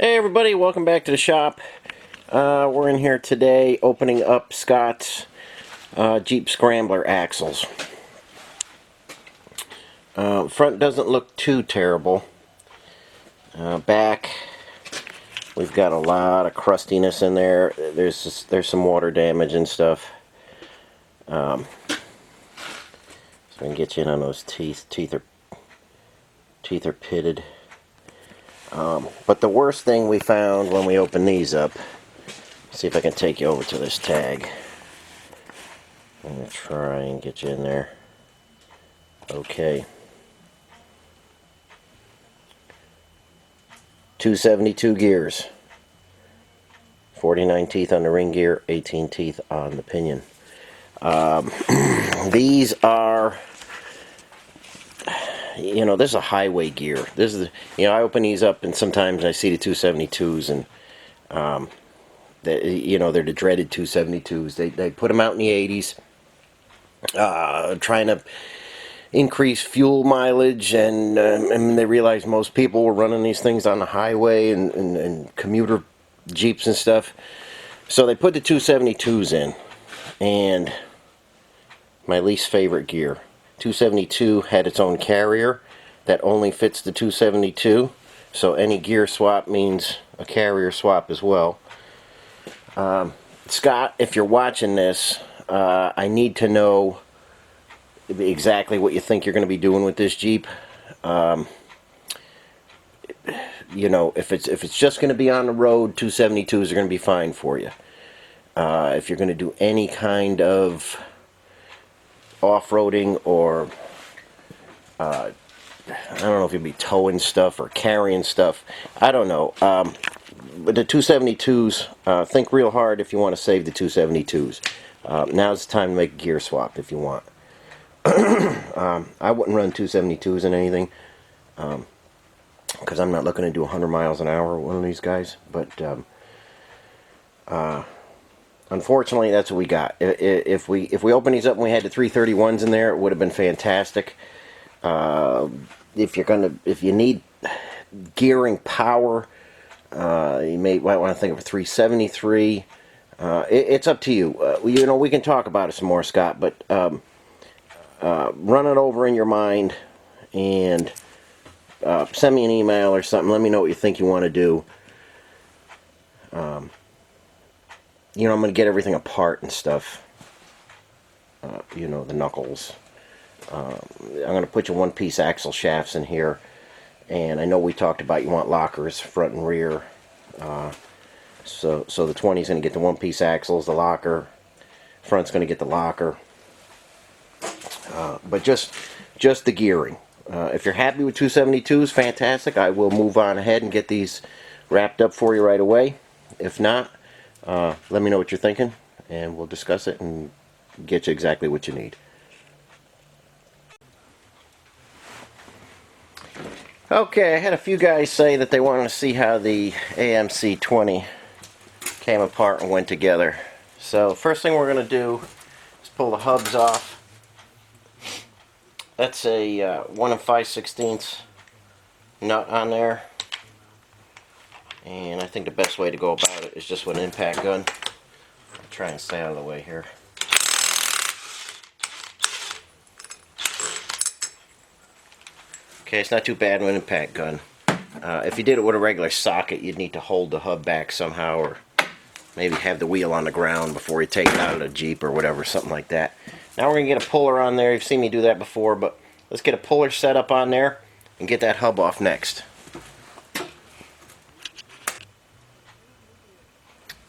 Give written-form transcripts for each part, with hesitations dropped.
Hey everybody, welcome back to the shop. We're in here today opening up Scott's Jeep Scrambler axles. Front doesn't look too terrible. Back, we've got a lot of crustiness in there. There's some water damage and stuff. So I can get you in on those teeth. Teeth are pitted. But the worst thing we found when we opened these up, see if I can take you over to this tag. I'm going to try and get you in there. Okay. 272 gears. 49 teeth on the ring gear, 18 teeth on the pinion. These are, this is a highway gear. This is, I open these up and sometimes I see the 272s and, they're the dreaded 272s. They put them out in the 80s, trying to increase fuel mileage, and they realized most people were running these things on the highway and commuter Jeeps and stuff. So they put the 272s in, and my least favorite gear. 272 had its own carrier that only fits the 272, so any gear swap means a carrier swap as well. Scott, if you're watching this, I need to know exactly what you think you're going to be doing with this Jeep. If it's just going to be on the road, 272s are going to be fine for you. If you're going to do any kind of off-roading or I don't know if you'll be towing stuff or carrying stuff, I don't know. But the 272s, think real hard if you want to save the 272s. Now's the time to make a gear swap if you want. I wouldn't run 272s in anything, because I'm not looking to do 100 miles an hour with one of these guys. But unfortunately, that's what we got. If we opened these up and we had the 331s in there, it would have been fantastic. If you need gearing power, you might want to think of a 373. It's up to you. We can talk about it some more, Scott, but run it over in your mind and send me an email or something. Let me know what you think you want to do. I'm going to get everything apart and stuff. The knuckles. I'm going to put your one-piece axle shafts in here. And I know we talked about you want lockers front and rear. So the 20 is going to get the one-piece axles, the locker. Front's going to get the locker. But just the gearing. If you're happy with 272s, fantastic. I will move on ahead and get these wrapped up for you right away. If not, let me know what you're thinking, and we'll discuss it and get you exactly what you need. Okay, I had a few guys say that they wanted to see how the AMC 20 came apart and went together. So first thing we're going to do is pull the hubs off. That's a 1 5/16 nut on there. And I think the best way to go about it is just with an impact gun. I'll try and stay out of the way here. Okay, it's not too bad with an impact gun. If you did it with a regular socket, you'd need to hold the hub back somehow, or maybe have the wheel on the ground before you take it out of the Jeep or whatever, something like that. Now we're going to get a puller on there. You've seen me do that before, but let's get a puller set up on there and get that hub off next.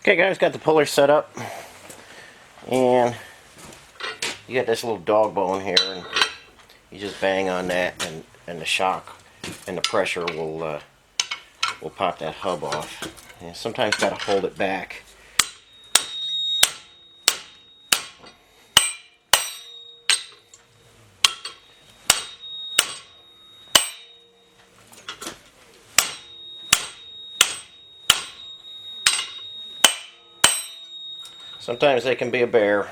Okay guys, got the puller set up, and you got this little dog bone here, and you just bang on that, and the shock and the pressure will pop that hub off. And sometimes got to hold it back. Sometimes they can be a bear.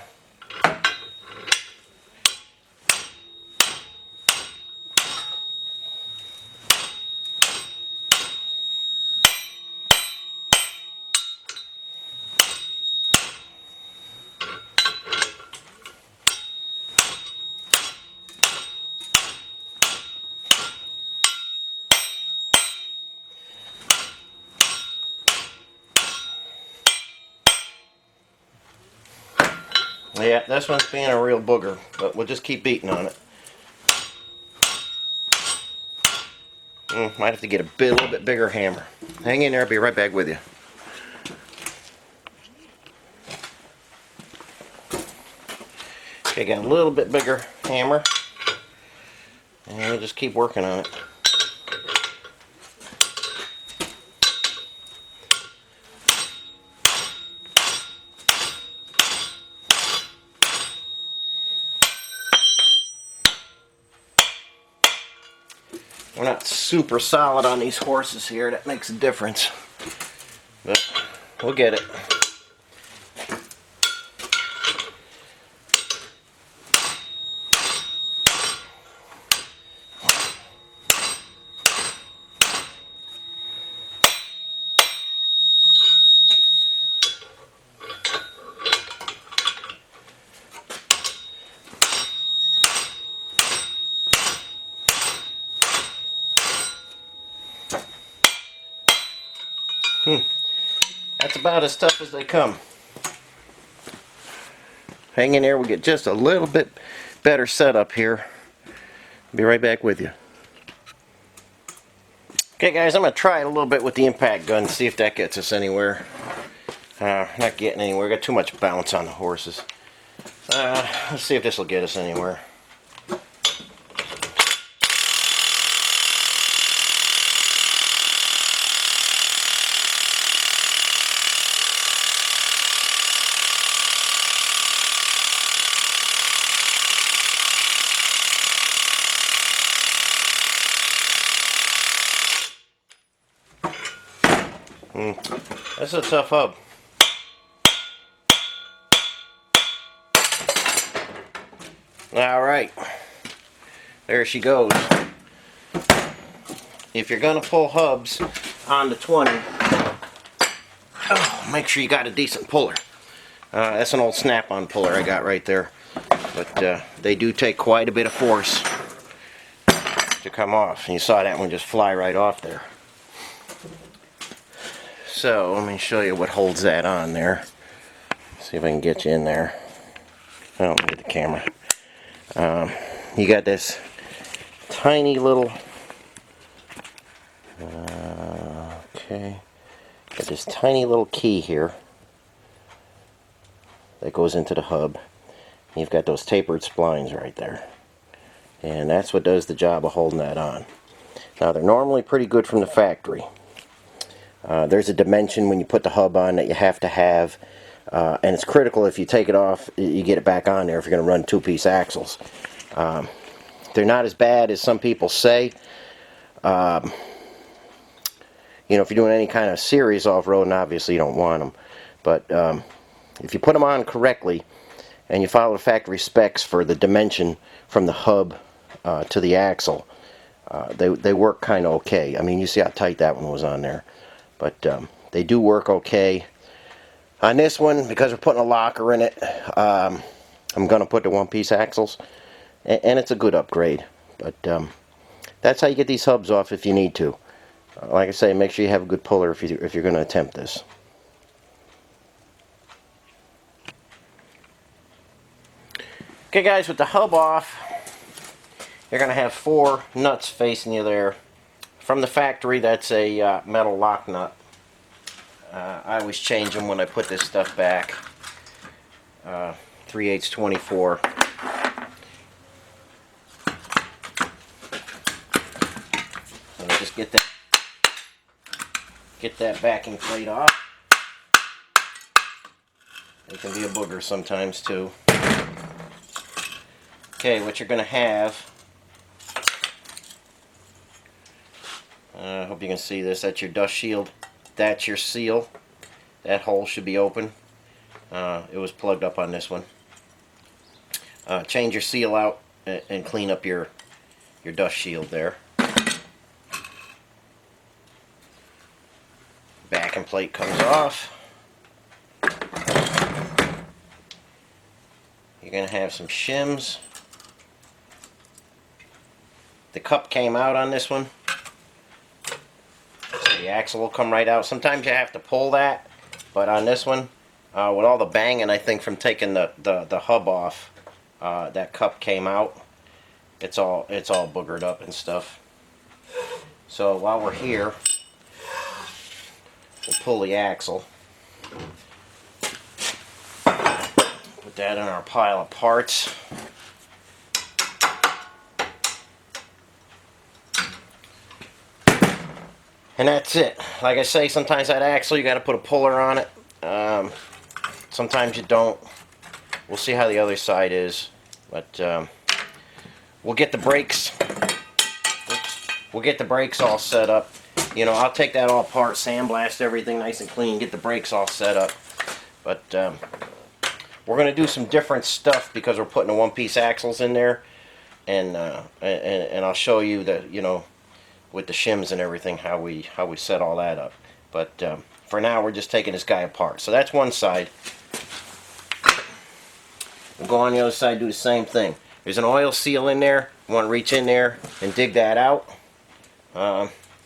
Yeah, this one's being a real booger, but we'll just keep beating on it. Might have to get a little bit bigger hammer. Hang in there, I'll be right back with you. Okay, got a little bit bigger hammer, and we'll just keep working on it. We're not super solid on these horses here, that makes a difference. But we'll get it. That's about as tough as they come. Hang in there, we'll get just a little bit better setup here. Be right back with you. Okay guys, I'm going to try it a little bit with the impact gun, see if that gets us anywhere. Not getting anywhere, got too much bounce on the horses. Let's see if this will get us anywhere. That's a tough hub. Alright, there she goes. If you're going to pull hubs on the 20, make sure you got a decent puller. That's an old snap-on puller I got right there. But they do take quite a bit of force to come off. And you saw that one just fly right off there. So let me show you what holds that on there. See if I can get you in there. I don't need the camera. You got this tiny little okay, got this tiny little key here that goes into the hub. You've got those tapered splines right there, and that's what does the job of holding that on. Now they're normally pretty good from the factory. There's a dimension when you put the hub on that you have to have, and it's critical. If you take it off, you get it back on there if you're going to run two-piece axles. They're not as bad as some people say. You know, if you're doing any kind of series off-road, and obviously you don't want them, but if you put them on correctly and you follow the factory specs for the dimension from the hub to the axle, they work kind of okay. I mean, you see how tight that one was on there. But they do work okay. On this one, because we're putting a locker in it, I'm going to put the one-piece axles. And it's a good upgrade. But that's how you get these hubs off if you need to. Like I say, make sure you have a good puller if you're going to attempt this. Okay guys, with the hub off, you're going to have 4 nuts facing you there. From the factory, that's a metal lock nut. I always change them when I put this stuff back. 3/8 24. And just get that backing plate off. It can be a booger sometimes too. Okay, what you're going to have, I hope you can see this, that's your dust shield, that's your seal. That hole should be open. It was plugged up on this one. Change your seal out and clean up your dust shield there. Backing plate comes off. You're going to have some shims. The cup came out on this one. So the axle will come right out. Sometimes you have to pull that, but on this one, with all the banging, I think, from taking the hub off, that cup came out. It's all boogered up and stuff. So while we're here, we'll pull the axle. Put that in our pile of parts. And that's it. Like I say, sometimes that axle, you got to put a puller on it. Sometimes you don't. We'll see how the other side is. But we'll get the brakes. We'll get the brakes all set up. You know, I'll take that all apart, sandblast everything nice and clean, get the brakes all set up. But we're going to do some different stuff because we're putting the one-piece axles in there. And I'll show you that, you know, with the shims and everything, how we set all that up. But for now, we're just taking this guy apart. So that's one side. We'll go on the other side, do the same thing. There's an oil seal in there. You want to reach in there and dig that out.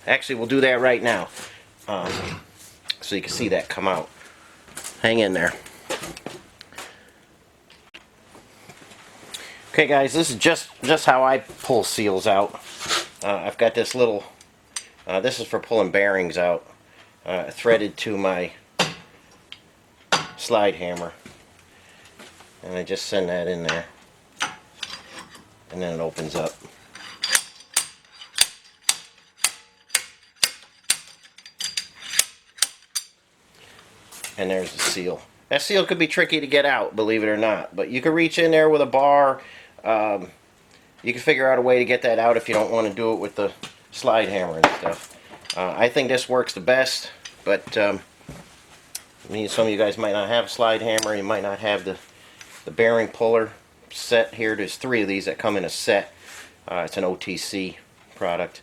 Actually, we'll do that right now, so you can see that come out. Hang in there. Okay, guys, this is just how I pull seals out. I've got this little, this is for pulling bearings out, threaded to my slide hammer. And I just send that in there. And then it opens up. And there's the seal. That seal could be tricky to get out, believe it or not. But you can reach in there with a bar. You can figure out a way to get that out if you don't want to do it with the slide hammer and stuff. I think this works the best, but I mean, some of you guys might not have a slide hammer. You might not have the bearing puller set here. There's 3 of these that come in a set. It's an OTC product,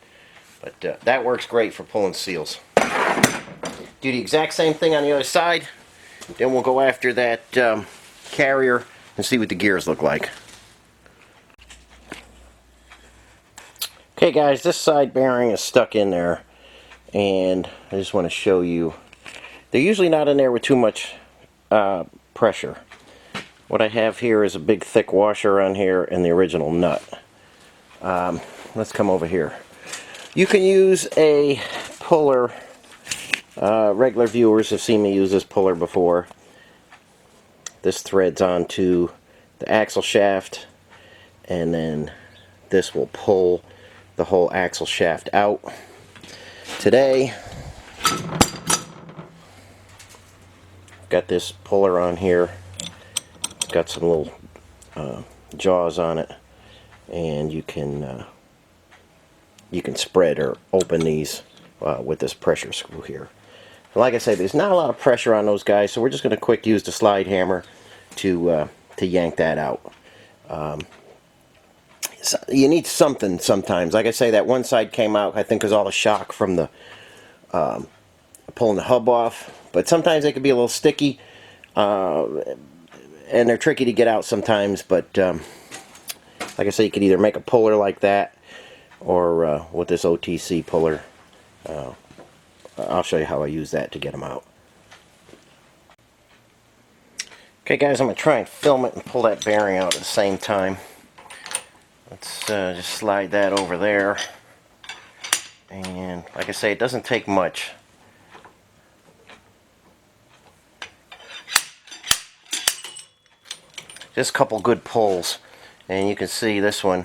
but that works great for pulling seals. Do the exact same thing on the other side. Then we'll go after that carrier and see what the gears look like. Okay, guys, this side bearing is stuck in there, and I just want to show you. They're usually not in there with too much pressure. What I have here is a big thick washer on here and the original nut. Let's come over here. You can use a puller. Regular viewers have seen me use this puller before. This threads onto the axle shaft, and then this will pull the whole axle shaft out. Today, I've got this puller on here. It's got some little jaws on it, and you can spread or open these with this pressure screw here. Like I said, there's not a lot of pressure on those guys, so we're just going to quick use the slide hammer to yank that out. So you need something sometimes. Like I say, that one side came out, I think, because all the shock from the pulling the hub off. But sometimes they can be a little sticky, and they're tricky to get out sometimes. But like I say, you could either make a puller like that, or with this OTC puller. I'll show you how I use that to get them out. Okay, guys, I'm going to try and film it and pull that bearing out at the same time. Let's just slide that over there. And like I say, it doesn't take much. Just a couple good pulls. And you can see this one.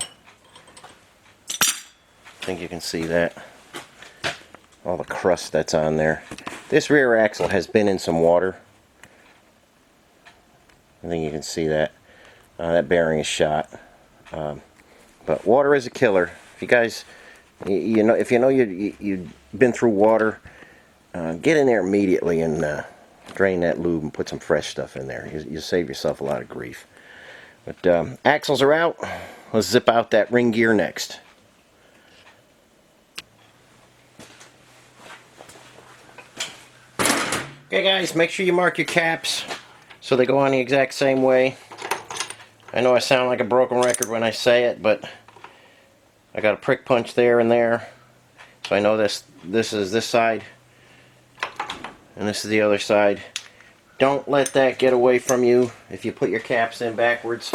I think you can see that. All the crust that's on there. This rear axle has been in some water. I think you can see that. That bearing is shot. But water is a killer. If you guys, if you know you've been through water, get in there immediately and drain that lube and put some fresh stuff in there. You'll save yourself a lot of grief. But axles are out. Let's zip out that ring gear next. Okay, guys, make sure you mark your caps so they go on the exact same way. I know I sound like a broken record when I say it, but I got a prick punch there and there. So I know this is this side, and this is the other side. Don't let that get away from you. If you put your caps in backwards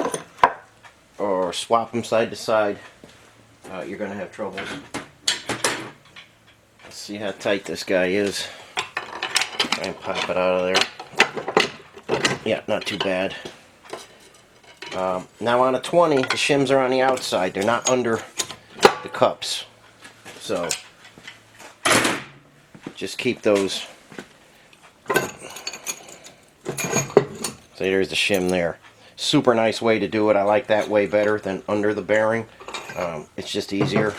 or swap them side to side, you're going to have trouble. Let's see how tight this guy is. Try and pop it out of there. Yeah, not too bad. Now on a 20, the shims are on the outside. They're not under the cups. So just keep those. So there's the shim there. Super nice way to do it. I like that way better than under the bearing. It's just easier.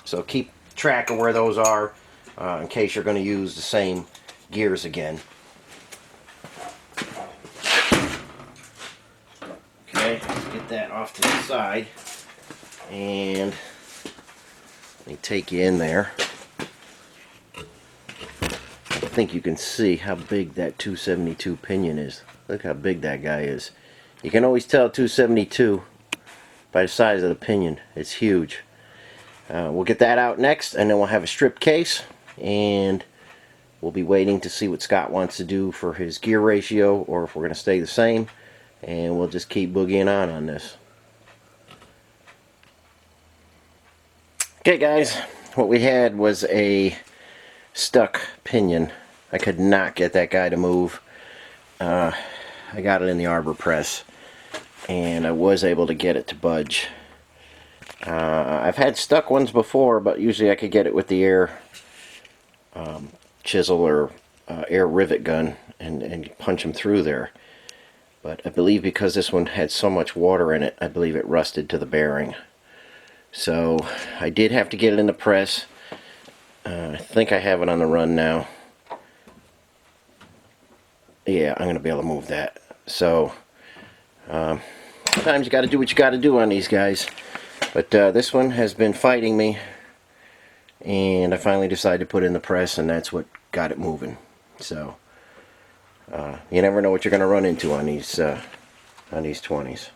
So keep track of where those are in case you're going to use the same gears again. Okay, let's get that off to the side. And let me take you in there. I think you can see how big that 272 pinion is. Look how big that guy is. You can always tell 272 by the size of the pinion. It's huge. We'll get that out next, and then we'll have a strip case, and we'll be waiting to see what Scott wants to do for his gear ratio, or if we're going to stay the same, and we'll just keep boogieing on this. Okay guys, what we had was a stuck pinion. I could not get that guy to move. I got it in the arbor press, and I was able to get it to budge. I've had stuck ones before, but usually I could get it with the air chisel or air rivet gun and punch them through there. But I believe because this one had so much water in it, I believe it rusted to the bearing. So I did have to get it in the press. I think I have it on the run now. Yeah, I'm going to be able to move that. So sometimes you got to do what you got to do on these guys. But this one has been fighting me, and I finally decided to put it in the press, and that's what got it moving. So you never know what you're going to run into on these 20s.